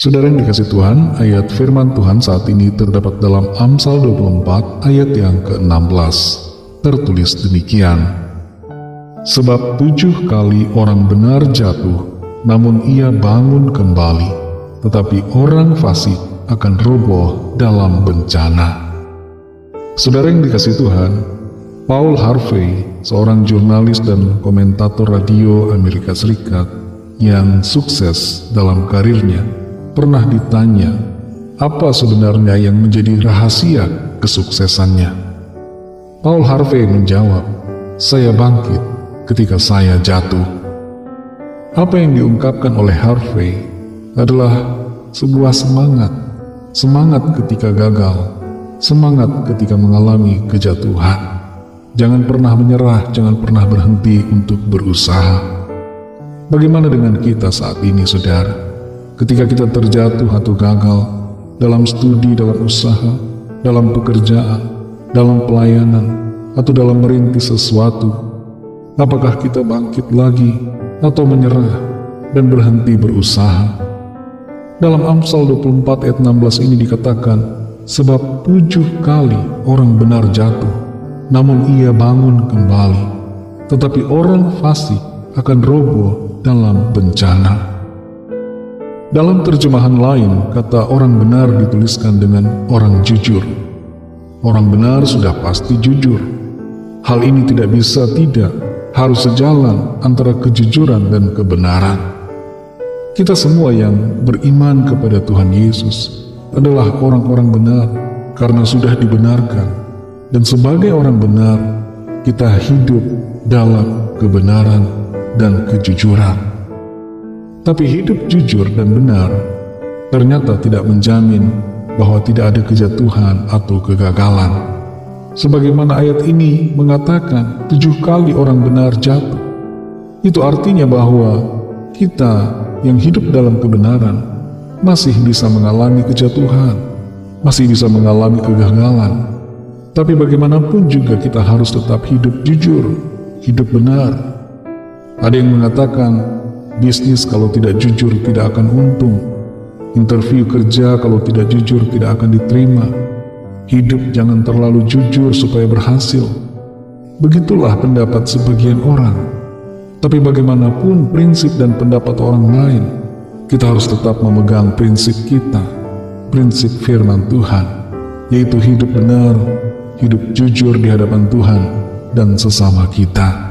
Saudara yang dikasih Tuhan, ayat firman Tuhan saat ini terdapat dalam Amsal 24 ayat yang ke-16. Tertulis demikian: Sebab 7 kali orang benar jatuh, namun ia bangun kembali, tetapi orang fasik akan roboh dalam bencana. Saudara yang dikasih Tuhan, Paul Harvey, seorang jurnalis dan komentator radio Amerika Serikat yang sukses dalam karirnya, pernah ditanya apa sebenarnya yang menjadi rahasia kesuksesannya. Paul Harvey menjawab, "Saya bangkit ketika saya jatuh." Apa yang diungkapkan oleh Harvey adalah sebuah semangat ketika gagal, semangat ketika mengalami kejatuhan. Jangan pernah menyerah, jangan pernah berhenti untuk berusaha. Bagaimana dengan kita saat ini, saudara? Ketika kita terjatuh atau gagal dalam studi, dalam usaha, dalam pekerjaan, dalam pelayanan, atau dalam merintis sesuatu, apakah kita bangkit lagi atau menyerah dan berhenti berusaha? Dalam Amsal 24 ayat 16 ini dikatakan, sebab 7 kali orang benar jatuh, namun ia bangun kembali, tetapi orang fasik akan roboh dalam bencana. Dalam terjemahan lain, kata orang benar dituliskan dengan orang jujur. Orang benar sudah pasti jujur. Hal ini tidak bisa tidak, harus sejalan antara kejujuran dan kebenaran. Kita semua yang beriman kepada Tuhan Yesus adalah orang-orang benar karena sudah dibenarkan. Dan sebagai orang benar, kita hidup dalam kebenaran dan kejujuran. Tapi hidup jujur dan benar ternyata tidak menjamin bahwa tidak ada kejatuhan atau kegagalan. Sebagaimana ayat ini mengatakan 7 kali orang benar jatuh. Itu artinya bahwa kita yang hidup dalam kebenaran masih bisa mengalami kejatuhan, masih bisa mengalami kegagalan. Tapi bagaimanapun juga kita harus tetap hidup jujur, hidup benar. Ada yang mengatakan, bisnis kalau tidak jujur tidak akan untung. Interview kerja kalau tidak jujur tidak akan diterima. Hidup jangan terlalu jujur supaya berhasil. Begitulah pendapat sebagian orang. Tapi bagaimanapun prinsip dan pendapat orang lain, kita harus tetap memegang prinsip kita, prinsip firman Tuhan, yaitu hidup benar, hidup jujur di hadapan Tuhan dan sesama kita.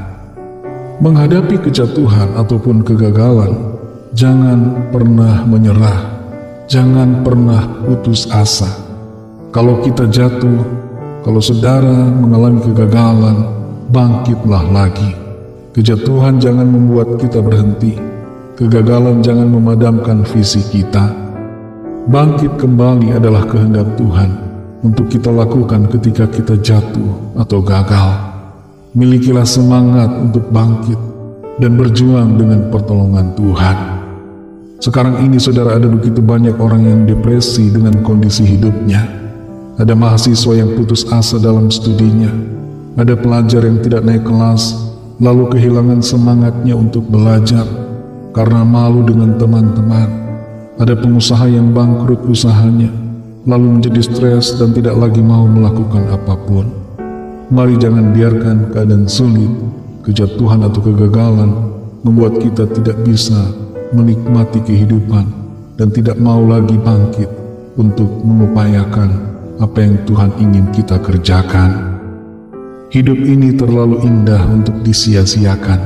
Menghadapi kejatuhan ataupun kegagalan, jangan pernah menyerah, jangan pernah putus asa. Kalau kita jatuh, kalau saudara mengalami kegagalan, bangkitlah lagi. Kejatuhan jangan membuat kita berhenti, kegagalan jangan memadamkan visi kita. Bangkit kembali adalah kehendak Tuhan untuk kita lakukan ketika kita jatuh atau gagal. Milikilah semangat untuk bangkit dan berjuang dengan pertolongan Tuhan. Sekarang ini saudara, ada begitu banyak orang yang depresi dengan kondisi hidupnya. Ada mahasiswa yang putus asa dalam studinya. Ada pelajar yang tidak naik kelas, lalu kehilangan semangatnya untuk belajar karena malu dengan teman-teman. Ada pengusaha yang bangkrut usahanya, lalu menjadi stres dan tidak lagi mau melakukan apapun. Mari jangan biarkan keadaan sulit, kejatuhan atau kegagalan membuat kita tidak bisa menikmati kehidupan dan tidak mau lagi bangkit untuk mengupayakan apa yang Tuhan ingin kita kerjakan. Hidup ini terlalu indah untuk disia-siakan.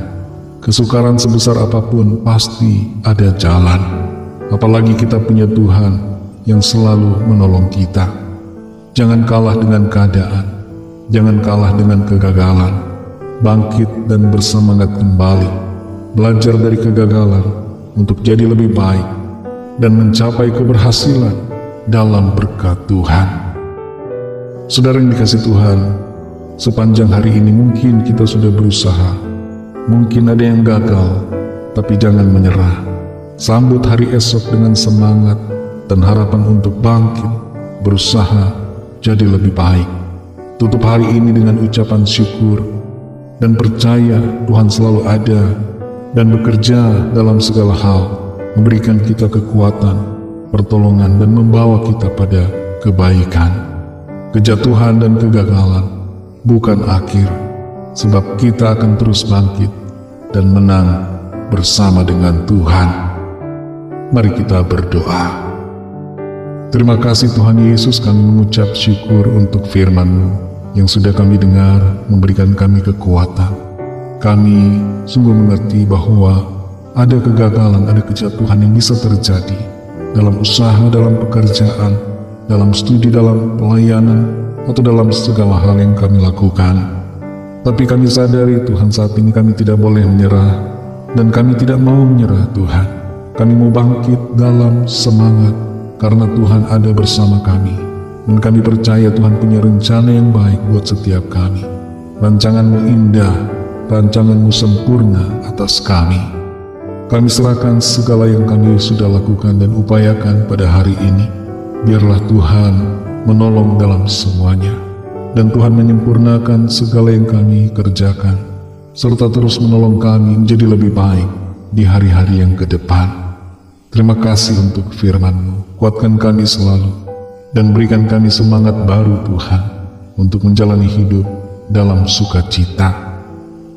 Kesukaran sebesar apapun pasti ada jalan. Apalagi kita punya Tuhan yang selalu menolong kita. Jangan kalah dengan keadaan. Jangan kalah dengan kegagalan. Bangkit dan bersemangat kembali. Belajar dari kegagalan untuk jadi lebih baik dan mencapai keberhasilan dalam berkat Tuhan. Saudara yang dikasih Tuhan, sepanjang hari ini mungkin kita sudah berusaha. Mungkin ada yang gagal, tapi jangan menyerah. Sambut hari esok dengan semangat dan harapan untuk bangkit, berusaha jadi lebih baik. Tutup hari ini dengan ucapan syukur dan percaya Tuhan selalu ada dan bekerja dalam segala hal, memberikan kita kekuatan pertolongan dan membawa kita pada kebaikan. Kejatuhan dan kegagalan bukan akhir, sebab kita akan terus bangkit dan menang bersama dengan Tuhan. Mari kita berdoa. Terima kasih Tuhan Yesus, kami mengucap syukur untuk firman-Mu yang sudah kami dengar, memberikan kami kekuatan. Kami sungguh mengerti bahwa ada kegagalan, ada kejatuhan yang bisa terjadi dalam usaha, dalam pekerjaan, dalam studi, dalam pelayanan, atau dalam segala hal yang kami lakukan. Tapi kami sadari Tuhan, saat ini kami tidak boleh menyerah, dan kami tidak mau menyerah Tuhan. Kami mau bangkit dalam semangat, karena Tuhan ada bersama kami, dan kami percaya Tuhan punya rencana yang baik buat setiap kami. Rancangan-Mu indah, rancangan-Mu sempurna atas kami. Kami serahkan segala yang kami sudah lakukan dan upayakan pada hari ini. Biarlah Tuhan menolong dalam semuanya, dan Tuhan menyempurnakan segala yang kami kerjakan, serta terus menolong kami menjadi lebih baik di hari-hari yang ke depan. Terima kasih untuk firman-Mu, kuatkan kami selalu, dan berikan kami semangat baru Tuhan, untuk menjalani hidup dalam sukacita.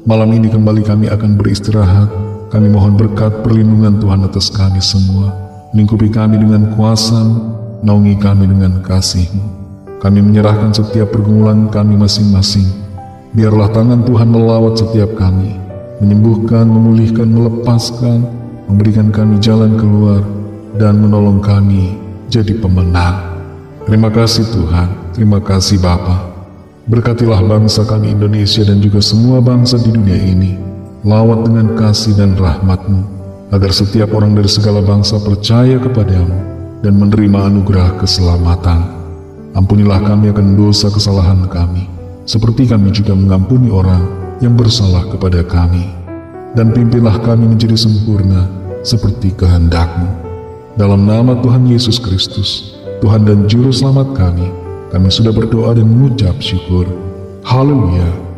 Malam ini kembali kami akan beristirahat. Kami mohon berkat perlindungan Tuhan atas kami semua, lingkupi kami dengan kuasa-Mu, naungi kami dengan kasih-Mu. Kami menyerahkan setiap pergumulan kami masing-masing. Biarlah tangan Tuhan melawat setiap kami, menyembuhkan, memulihkan, melepaskan, memberikan kami jalan keluar, dan menolong kami jadi pemenang. Terima kasih Tuhan, terima kasih Bapa. Berkatilah bangsa kami Indonesia dan juga semua bangsa di dunia ini. Lawat dengan kasih dan rahmat-Mu, agar setiap orang dari segala bangsa percaya kepada-Mu dan menerima anugerah keselamatan. Ampunilah kami akan dosa kesalahan kami, seperti kami juga mengampuni orang yang bersalah kepada kami. Dan pimpinlah kami menjadi sempurna seperti kehendak-Mu. Dalam nama Tuhan Yesus Kristus, Tuhan dan Juru Selamat kami sudah berdoa dan mengucap syukur. Haleluya.